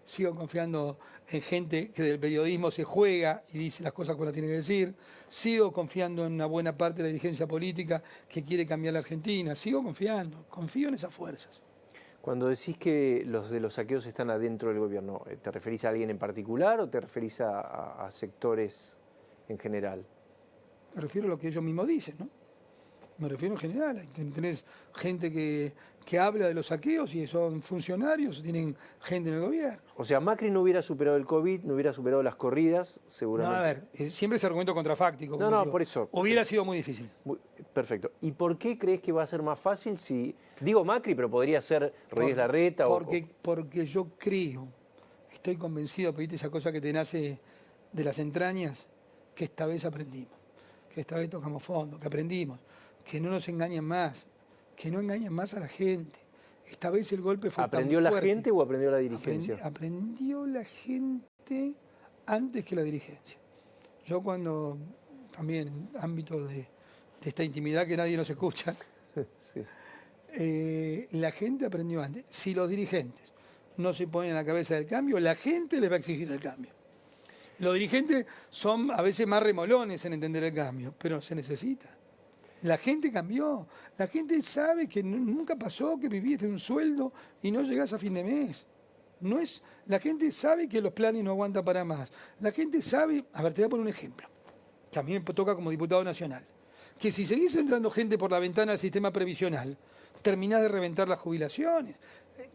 sigo confiando en gente que del periodismo se juega y dice las cosas como las tiene que decir, sigo confiando en una buena parte de la dirigencia política que quiere cambiar la Argentina, sigo confiando, confío en esas fuerzas. Cuando decís que los de los saqueos están adentro del gobierno, ¿te referís a alguien en particular o te referís a sectores en general? Me refiero a lo que ellos mismos dicen, ¿no? Me refiero en general. Tenés gente que habla de los saqueos y son funcionarios, tienen gente en el gobierno. O sea, Macri no hubiera superado el COVID, no hubiera superado las corridas, seguramente. No, a ver, siempre ese argumento contrafáctico. No, por eso. Hubiera sido muy difícil. Perfecto. ¿Y por qué crees que va a ser más fácil si... Digo Macri, pero podría ser Rodríguez Larreta porque yo creo, estoy convencido, pediste esa cosa que te nace de las entrañas, que esta vez aprendimos, que esta vez tocamos fondo, que aprendimos, que no nos engañen más, que no engañen más a la gente. Esta vez el golpe fue tan fuerte. ¿Aprendió la gente o aprendió la dirigencia? Aprendió la gente antes que la dirigencia. Yo cuando, también en ámbito de esta intimidad que nadie nos escucha, Sí. La gente aprendió antes. Si los dirigentes no se ponen a la cabeza del cambio, la gente les va a exigir el cambio. Los dirigentes son a veces más remolones en entender el cambio, pero se necesita. La gente cambió. La gente sabe que nunca pasó que vivís de un sueldo y no llegás a fin de mes. La gente sabe que los planes no aguantan para más. La gente sabe, a ver, te voy a poner un ejemplo, que a mí me toca como diputado nacional, que si seguís entrando gente por la ventana del sistema previsional, terminás de reventar las jubilaciones.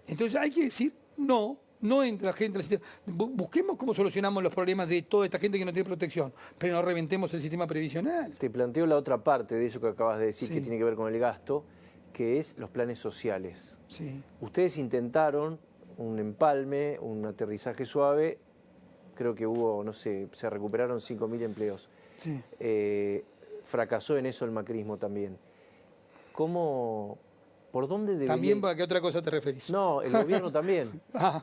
Entonces hay que decir, no entra gente al sistema. Busquemos cómo solucionamos los problemas de toda esta gente que no tiene protección, pero no reventemos el sistema previsional. Te planteo la otra parte de eso que acabas de decir, Sí. que tiene que ver con el gasto, que es los planes sociales. Sí. Ustedes intentaron un empalme, un aterrizaje suave, creo que hubo, no sé, se recuperaron 5.000 empleos. Sí. Fracasó en eso el macrismo también. ¿Por dónde debería...? ¿También a qué otra cosa te referís? No, el gobierno también. Ah,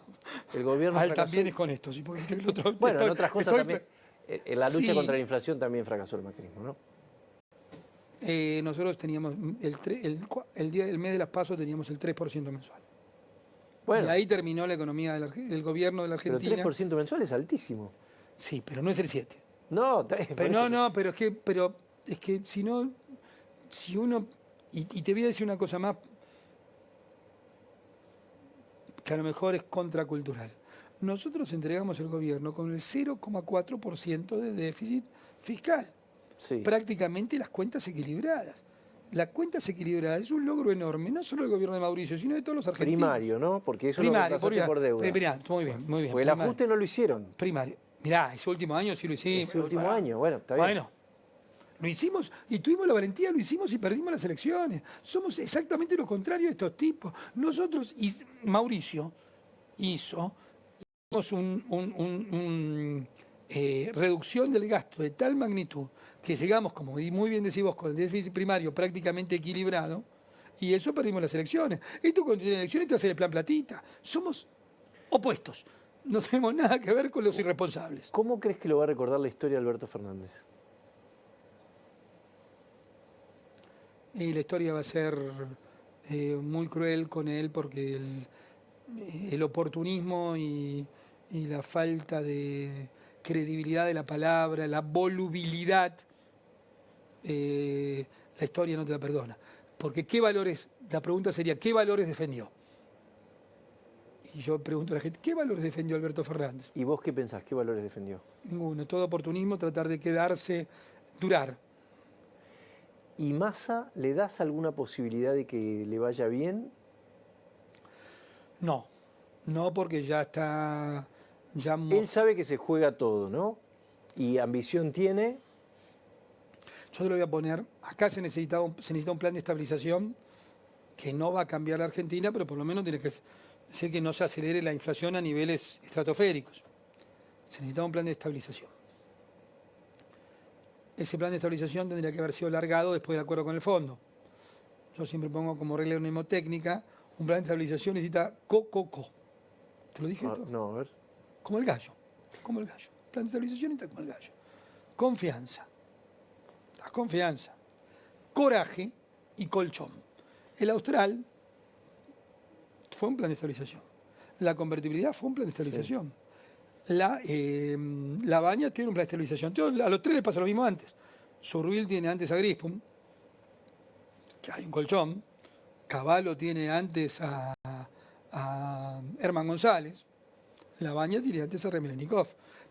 El gobierno él fracasó. también es con esto. ¿Sí? Porque el otro, Bueno, en otras cosas también. En la lucha Sí. contra la inflación también fracasó el macrismo, ¿no? Nosotros teníamos el mes de las PASO teníamos el 3% mensual. Bueno, Y ahí terminó la economía del gobierno de la pero Argentina. 3% mensual es altísimo. Sí, pero no es el 7%. No, Pero es que si uno, y te voy a decir una cosa más, que a lo mejor es contracultural. Nosotros entregamos el gobierno con el 0,4% de déficit fiscal. Sí. Prácticamente las cuentas equilibradas. Las cuentas equilibradas es un logro enorme, no solo del gobierno de Mauricio, sino de todos los argentinos. Primario, ¿no? Porque eso Primario, lo repasaste por deuda. Mirá, muy bien. Porque el primario. ajuste no lo hicieron. Primario. Mirá, ese último año sí lo hicimos. Ese último año, bueno, está bien. Bueno, lo hicimos y tuvimos la valentía, lo hicimos y perdimos las elecciones. Somos exactamente lo contrario de estos tipos. Nosotros, y Mauricio hicimos reducción del gasto de tal magnitud que llegamos, como muy bien decís vos, con el déficit primario prácticamente equilibrado, y eso perdimos las elecciones. Esto cuando tiene elecciones te hace el plan platita. Somos opuestos. No tenemos nada que ver con los irresponsables. ¿Cómo crees que lo va a recordar la historia de Alberto Fernández? Y la historia va a ser muy cruel con él porque el oportunismo y la falta de credibilidad de la palabra, la volubilidad, la historia no te la perdona. Porque ¿qué valores? La pregunta sería, ¿qué valores defendió? Y yo pregunto a la gente, ¿qué valores defendió Alberto Fernández? ¿Y vos qué pensás? ¿Qué valores defendió? Ninguno. Todo oportunismo, tratar de quedarse, durar. ¿Y Massa le das alguna posibilidad de que le vaya bien? No, porque ya está... Él sabe que se juega todo, ¿no? Y ambición tiene. Yo te lo voy a poner, acá se necesita un plan de estabilización que no va a cambiar la Argentina, pero por lo menos tiene que ser que no se acelere la inflación a niveles estratosféricos. Se necesita un plan de estabilización. Ese plan de estabilización tendría que haber sido largado después del acuerdo con el fondo. Yo siempre pongo como regla mnemotécnica, un plan de estabilización necesita co. ¿Te lo dije esto? No, a ver. Como el gallo. Como el gallo. Plan de estabilización está como el gallo. Confianza. La confianza. Coraje y colchón. El Austral fue un plan de estabilización. La convertibilidad fue un plan de estabilización. Sí. La Baña tiene un plan de estabilización. A los tres les pasa lo mismo antes. Surruil tiene antes a Grispum, que hay un colchón. Cavallo tiene antes a Herman González. La Baña tiene antes a Remelenikov.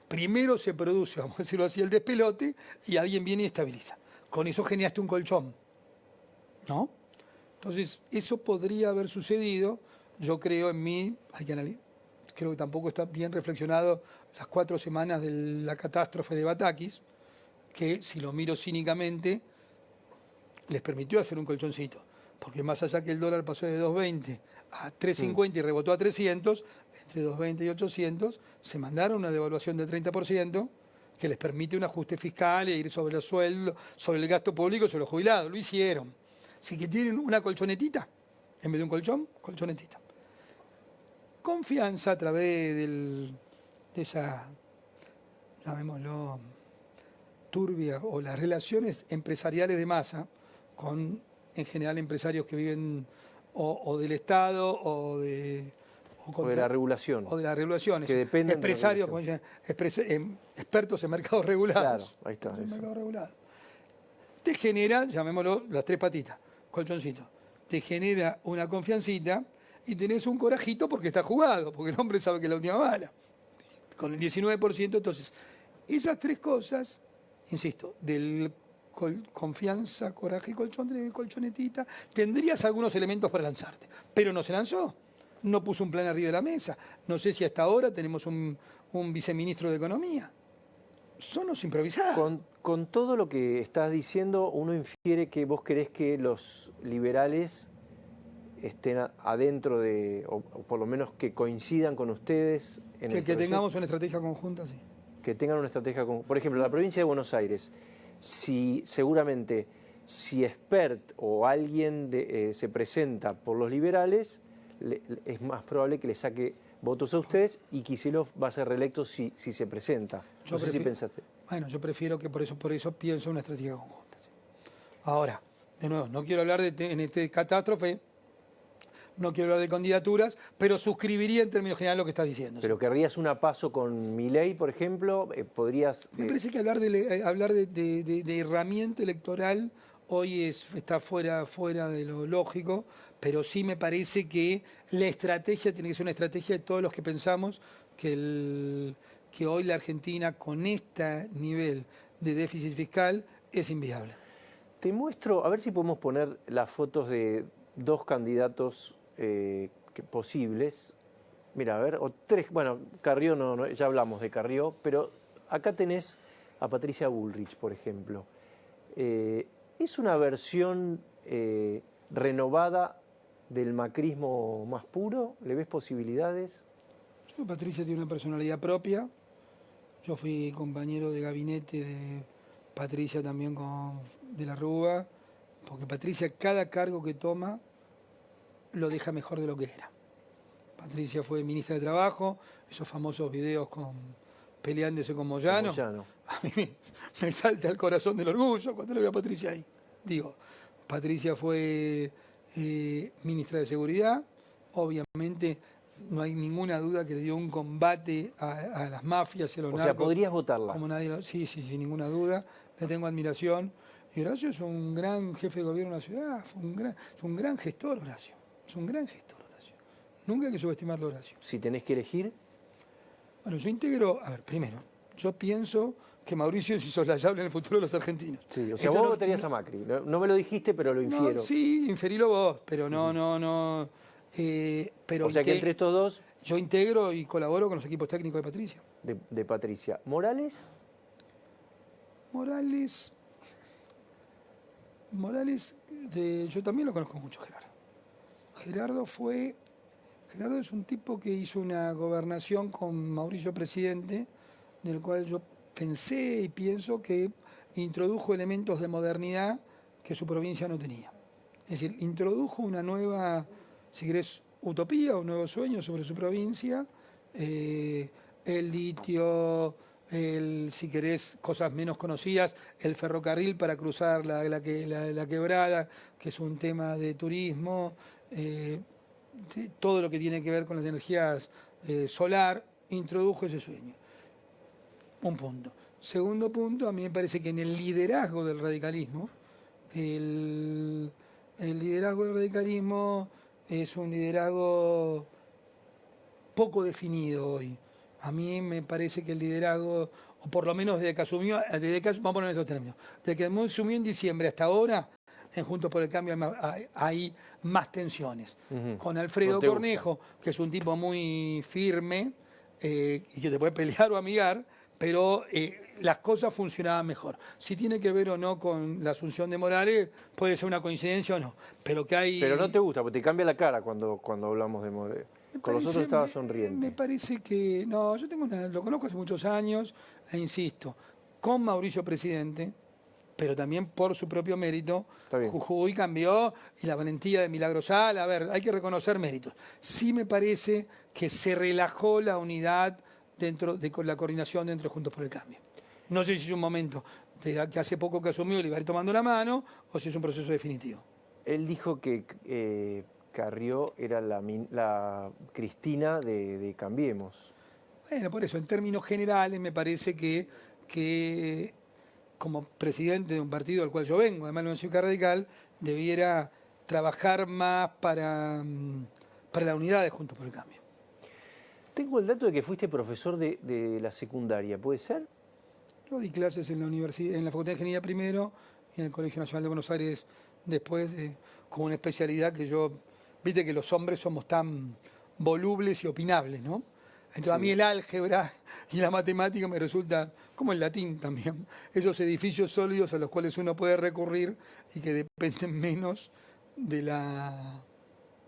Primero se produce, vamos a decirlo así, el despelote y alguien viene y estabiliza. Con eso generaste un colchón, ¿no? Entonces, eso podría haber sucedido. Yo creo en mí, creo que tampoco está bien reflexionado las 4 semanas de la catástrofe de Batakis, que si lo miro cínicamente, les permitió hacer un colchoncito. Porque más allá que el dólar pasó de 2.20 a 3.50 y rebotó a 300, entre 2.20 y 800, se mandaron una devaluación del 30% que les permite un ajuste fiscal e ir sobre los sueldos, sobre el gasto público y sobre los jubilados. Lo hicieron. Así que tienen una colchonetita, en vez de un colchón, colchonetita. Confianza a través de esa, llamémoslo, turbia, o las relaciones empresariales de Massa con, en general, empresarios que viven o del Estado o de la regulación. O de la regulación. Que dependen empresarios, como dicen, expertos en mercados regulados. Claro, ahí está. En mercados regulados. Te genera, llamémoslo, las 3 patitas, colchoncito. Te genera una confiancita y tenés un corajito porque está jugado, porque el hombre sabe que es la última bala. Con el 19%, entonces, esas 3 cosas, insisto, del confianza, coraje y colchón, colchonetita, tendrías algunos elementos para lanzarte, pero no se lanzó, no puso un plan arriba de la mesa. No sé si hasta ahora tenemos un viceministro de Economía. Somos improvisados. Con todo lo que estás diciendo, uno infiere que vos querés que los liberales estén adentro de, o por lo menos que coincidan con ustedes. Que tengamos una estrategia conjunta, sí. Que tengan una estrategia conjunta. Por ejemplo, la provincia de Buenos Aires, seguramente si Espert o alguien se presenta por los liberales, es más probable que le saque votos a ustedes y Kicillof va a ser reelecto si se presenta. No sé si pensaste. Bueno, yo prefiero que por eso pienso en una estrategia conjunta. Sí. Ahora, de nuevo, no quiero hablar en este catástrofe, no quiero hablar de candidaturas, pero suscribiría en términos generales lo que estás diciendo. Pero ¿sí? ¿querrías una paso con Milei, por ejemplo? ¿Podrías...? Me parece que hablar de herramienta electoral hoy está fuera de lo lógico, pero sí me parece que la estrategia tiene que ser una estrategia de todos los que pensamos que hoy la Argentina con este nivel de déficit fiscal es inviable. Te muestro, a ver si podemos poner las fotos de 2 candidatos posibles. Mira, a ver, o 3, bueno, Carrió no, ya hablamos de Carrió, pero acá tenés a Patricia Bullrich, por ejemplo. ¿Es una versión renovada del macrismo más puro? ¿Le ves posibilidades? Patricia tiene una personalidad propia. Yo fui compañero de gabinete de Patricia también de la Rúa, porque Patricia cada cargo que toma lo deja mejor de lo que era. Patricia fue ministra de Trabajo, esos famosos videos peleándose con Moyano. A mí me salta el corazón del orgullo cuando le veo a Patricia ahí. Digo, Patricia fue ministra de Seguridad, obviamente no hay ninguna duda que le dio un combate a las mafias y a los narcos. O sea, ¿podrías votarla? Como nadie, sí, sin ninguna duda. Le tengo admiración. Y Horacio es un gran jefe de gobierno de la ciudad, es un gran gestor, Horacio. Es un gran gestor, Horacio. Nunca hay que subestimarlo, Horacio. Si tenés que elegir. Bueno, yo integro, a ver, primero, yo pienso que Mauricio es insoslayable en el futuro de los argentinos. Sí, o sea, vos votarías a Macri. No me lo dijiste, pero lo infiero. No, sí, inferilo vos, pero no. Pero o sea que entre estos dos... Yo integro y colaboro con los equipos técnicos de Patricia. De Patricia. ¿Morales? Morales, yo también lo conozco mucho, Gerardo. Gerardo es un tipo que hizo una gobernación con Mauricio presidente, del cual yo pensé y pienso que introdujo elementos de modernidad que su provincia no tenía. Es decir, introdujo una nueva, si querés, utopía, un nuevo sueño sobre su provincia el litio, si querés, cosas menos conocidas, el ferrocarril para cruzar la quebrada, que es un tema de turismo, todo lo que tiene que ver con las energías solar, introdujo ese sueño. Un punto. Segundo punto, a mí me parece que en el liderazgo del radicalismo, el liderazgo del radicalismo es un liderazgo poco definido hoy. A mí me parece que el liderazgo, o por lo menos desde que asumió, vamos a poner estos términos, desde que asumió en diciembre hasta ahora, en Juntos por el Cambio hay más tensiones. Con Alfredo Cornejo, que es un tipo muy firme y que te puede pelear o amigar, pero las cosas funcionaban mejor. Si tiene que ver o no con la asunción de Morales, puede ser una coincidencia o no, pero que hay... Pero no te gusta, porque te cambia la cara cuando hablamos de Morales. Con nosotros estaba sonriente. Me parece que... No, yo lo conozco hace muchos años, e insisto, con Mauricio Presidente, pero también por su propio mérito, Jujuy cambió y la valentía de Milagrosal, a ver, hay que reconocer méritos. Sí me parece que se relajó la unidad dentro de la coordinación dentro de Juntos por el Cambio. No sé si es un momento que hace poco que asumió y le va a ir tomando la mano o si es un proceso definitivo. Él dijo que Carrió era la Cristina de Cambiemos. Bueno, por eso, en términos generales, me parece que como presidente de un partido del cual yo vengo, además de la Ciudad Radical, debiera trabajar más para la unidad de Juntos por el Cambio. Tengo el dato de que fuiste profesor de la secundaria, ¿puede ser? Yo di clases en la universidad, en la Facultad de Ingeniería primero y en el Colegio Nacional de Buenos Aires después, como una especialidad que yo... Viste que los hombres somos tan volubles y opinables, ¿no? Entonces sí. A mí el álgebra y la matemática me resulta, como el latín también, esos edificios sólidos a los cuales uno puede recurrir y que dependen menos de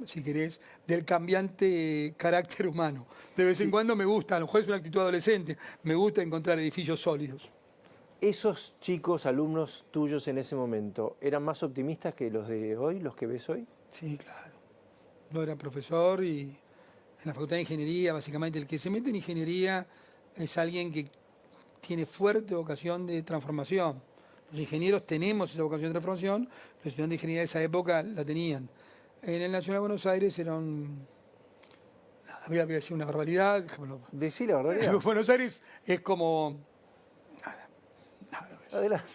si querés, del cambiante carácter humano. De vez en cuando me gusta, a lo mejor es una actitud adolescente, me gusta encontrar edificios sólidos. ¿Esos chicos, alumnos tuyos en ese momento, eran más optimistas que los de hoy, los que ves hoy? Sí, claro. Yo era profesor y en la Facultad de Ingeniería, básicamente, el que se mete en ingeniería es alguien que tiene fuerte vocación de transformación. Los ingenieros tenemos esa vocación de transformación, los estudiantes de ingeniería de esa época la tenían. En el Nacional de Buenos Aires eran... Voy a decir una barbaridad. Decí la barbaridad. En Buenos Aires es como... Adelante.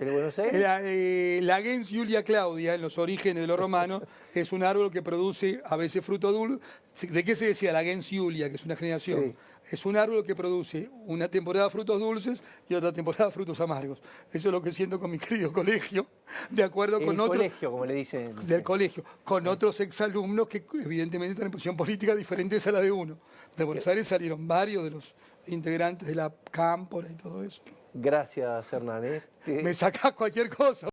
¿En Buenos Aires? La gens Julia Claudia, en los orígenes de los romanos, es un árbol que produce a veces fruto dulce. ¿De qué se decía la gens Julia, que es una generación? Sí. Es un árbol que produce una temporada frutos dulces y otra temporada frutos amargos. Eso es lo que siento con mi querido colegio, de acuerdo con otros... colegio, como le dicen. Del colegio, con otros exalumnos que evidentemente tienen posición política diferentes a la de uno. De Buenos Aires salieron varios de los integrantes de la cámpora y todo eso. Gracias, Hernán. Me sacás cualquier cosa.